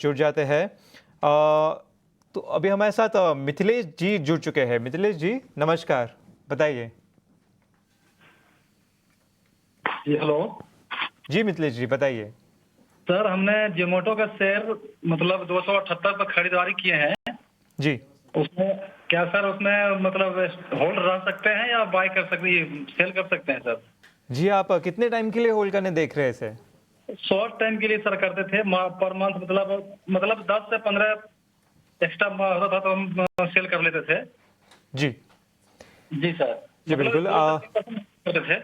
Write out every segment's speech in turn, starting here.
जुड़ जाते हैं। तो अभी हमारे साथ मिथिलेश जी जुड़ चुके हैं। मिथिलेश जी नमस्कार, बताइए। जी हेलो जी मिथिलेश जी बताइए। सर, हमने जोमेटो का शेयर मतलब 278 पर खरीदारी किए हैं। जी उसमें क्या सर उसमें मतलब होल्ड रह सकते हैं या बाय कर सकते सेल कर सकते हैं सर? जी, आप कितने टाइम के लिए होल्ड करने देख रहे हैं इसे? शॉर्ट टाइम के लिए सर करते थे पर मंथ मतलब 10 से 15 एक्स्ट्रा होता था तो हम सेल कर लेते थे। जी जी सर, जी मतलब बिल्कुल। 2 से 3% करते थे।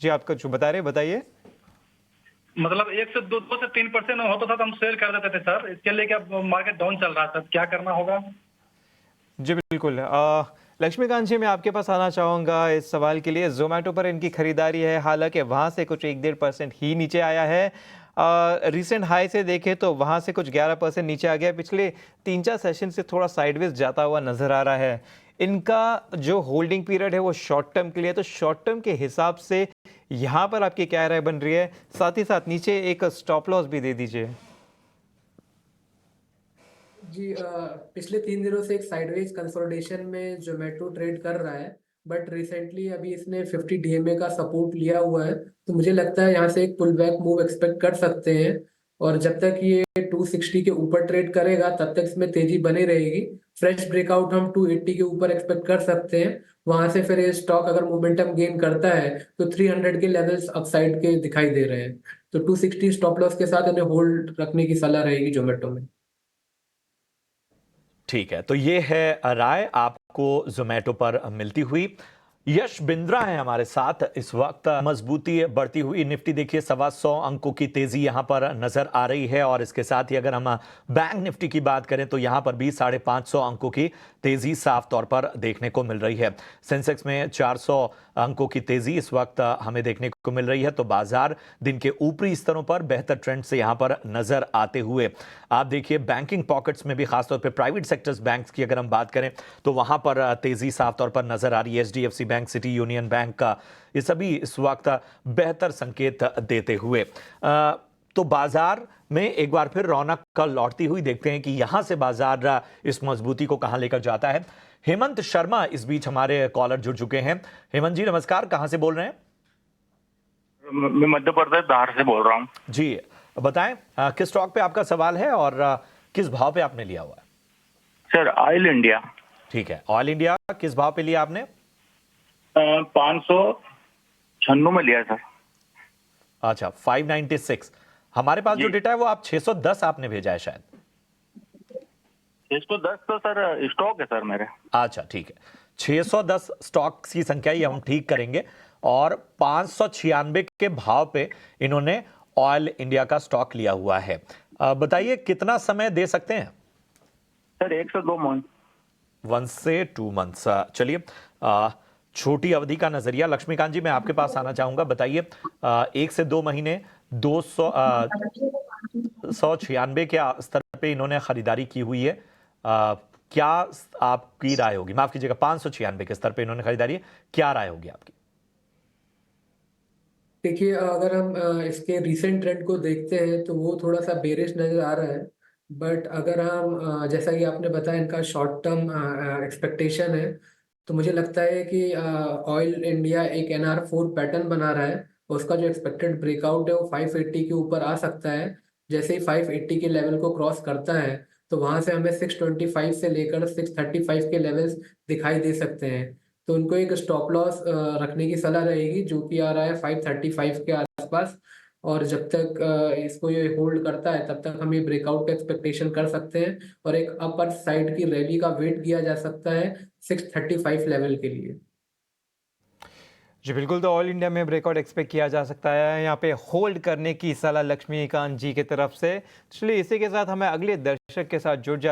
जी आप कुछ बता रहे, बताइए। मतलब 1 से 2 से 3% होता था तो हम सेल कर देते थे सर। इसके लिए क्या मार्केट डाउन चल रहा था, क्या करना होगा? जी बिल्कुल। लक्ष्मीकांत जी, मैं आपके पास आना चाहूँगा इस सवाल के लिए। ज़ोमैटो पर इनकी खरीदारी है, हालांकि वहाँ से कुछ 1-1.5% ही नीचे आया है। रिसेंट हाई से देखें तो वहाँ से कुछ 11% नीचे आ गया। पिछले 3-4 सेशन से थोड़ा साइडवेज जाता हुआ नज़र आ रहा है। इनका जो होल्डिंग पीरियड है वो शॉर्ट टर्म के लिए, तो शॉर्ट टर्म के हिसाब से यहाँ पर आपकी क्या राय बन रही है? साथ ही साथ नीचे एक स्टॉप लॉस भी दे दीजिए। जी पिछले 3 दिनों से एक साइडवेज कंसोलिडेशन में जोमेटो ट्रेड कर रहा है। बट रिसेंटली अभी इसने 50 डीएमए का सपोर्ट लिया हुआ है, तो मुझे लगता है यहाँ से एक पुल बैक मूव एक्सपेक्ट कर सकते हैं। और जब तक ये 260 के ऊपर ट्रेड करेगा तब तक इसमें तेजी बनी रहेगी। फ्रेश ब्रेकआउट हम 280 के ऊपर एक्सपेक्ट कर सकते हैं। वहां से फिर ये स्टॉक अगर मोमेंटम गेन करता है तो 300 के लेवल्स अपसाइड के दिखाई दे रहे हैं। तो 260 स्टॉप लॉस के साथ इन्हें होल्ड रखने की सलाह रहेगी जोमेटो में। ठीक है, तो ये है राय आपको जोमेटो पर मिलती हुई। यश बिंद्रा है हमारे साथ इस वक्त। मजबूती बढ़ती हुई निफ्टी देखिए 125 अंकों की तेजी यहां पर नजर आ रही है, और इसके साथ ही अगर हम बैंक निफ्टी की बात करें तो यहां पर भी 550 अंकों की तेजी साफ तौर पर देखने को मिल रही है। सेंसेक्स में 400 अंकों की तेजी इस वक्त हमें देखने को मिल रही है। तो बाजार दिन के ऊपरी स्तरों पर बेहतर ट्रेंड से यहां पर नजर आते हुए आप देखिए बैंकिंग पॉकेट्स में भी, खासतौर पर प्राइवेट सेक्टर्स बैंक्स की अगर हम बात करें तो वहां पर तेजी साफ तौर पर नजर आ रही है। HDFC bank, city union bank का, ये सभी इस वक्त बेहतर संकेत देते हुए तो बाजार में एक बार फिर रौनक का लौटती हुई देखते हैं कि यहां से बाजार इस मजबूती को कहां लेकर जाता है। हेमंत शर्मा इस बीच हमारे कॉलर जुड़ चुके हैं। हेमंत जी नमस्कार, कहां से बोल रहे हैं? मैं मध्य प्रदेश धार से बोल रहा हूँ जी बताएं, किस स्टॉक पे आपका सवाल है और किस भाव पे आपने लिया हुआ है? सर। Oil India. ठीक है, ऑयल इंडिया किस भाव पे लिया आपने? 596 में लिया सर। अच्छा, 596। हमारे पास जो डेटा है वो आप 610 आपने भेजा है शायद। 610 तो सर स्टॉक है सर मेरे। अच्छा ठीक है, 610 स्टॉक की संख्या ये हम ठीक करेंगे, और 596 के भाव पे इन्होंने ऑयल इंडिया का स्टॉक लिया हुआ है। बताइए कितना समय दे सकते हैं? सर 1 से 2 मंथ। 1 से 2 मंथ्स। चलिए, छोटी अवधि का नजरिया। लक्ष्मीकांत जी मैं आपके पास आना चाहूंगा, बताइए 1 से 2 महीने 196 के स्तर पे इन्होंने खरीदारी की हुई है। क्या आपकी राय होगी? माफ कीजिएगा, 596 के स्तर पे इन्होंने खरीदारी है, क्या राय होगी आपकी? देखिए अगर हम इसके रिसेंट ट्रेंड को देखते हैं तो वो थोड़ा सा बेरिश नजर आ रहा है। बट अगर हम जैसा कि आपने बताया इनका शॉर्ट टर्म एक्सपेक्टेशन है, तो मुझे लगता है कि ऑयल इंडिया एक NR4 पैटर्न बना रहा है। उसका जो एक्सपेक्टेड ब्रेकआउट है वो 580 के ऊपर आ सकता है। जैसे ही 580 के लेवल को क्रॉस करता है तो वहां से हमें 625 से लेकर 635 के लेवल्स दिखाई दे सकते हैं। तो उनको एक स्टॉप लॉस रखने की सलाह रहेगी जो कि आ रहा है 535 के आसपास। और जब तक इसको ये होल्ड करता है तब तक हम ये ब्रेकआउट का एक्सपेक्टेशन कर सकते हैं। और एक अपर साइड की रैली का वेट किया जा सकता है 635 लेवल के लिए। जी बिल्कुल, तो ऑल इंडिया में ब्रेकआउट एक्सपेक्ट किया जा सकता है। यहाँ पे होल्ड करने की सलाह लक्ष्मीकांत जी की तरफ से। चलिए इसी के साथ हमें अगले दर्शक के साथ जुड़ जाते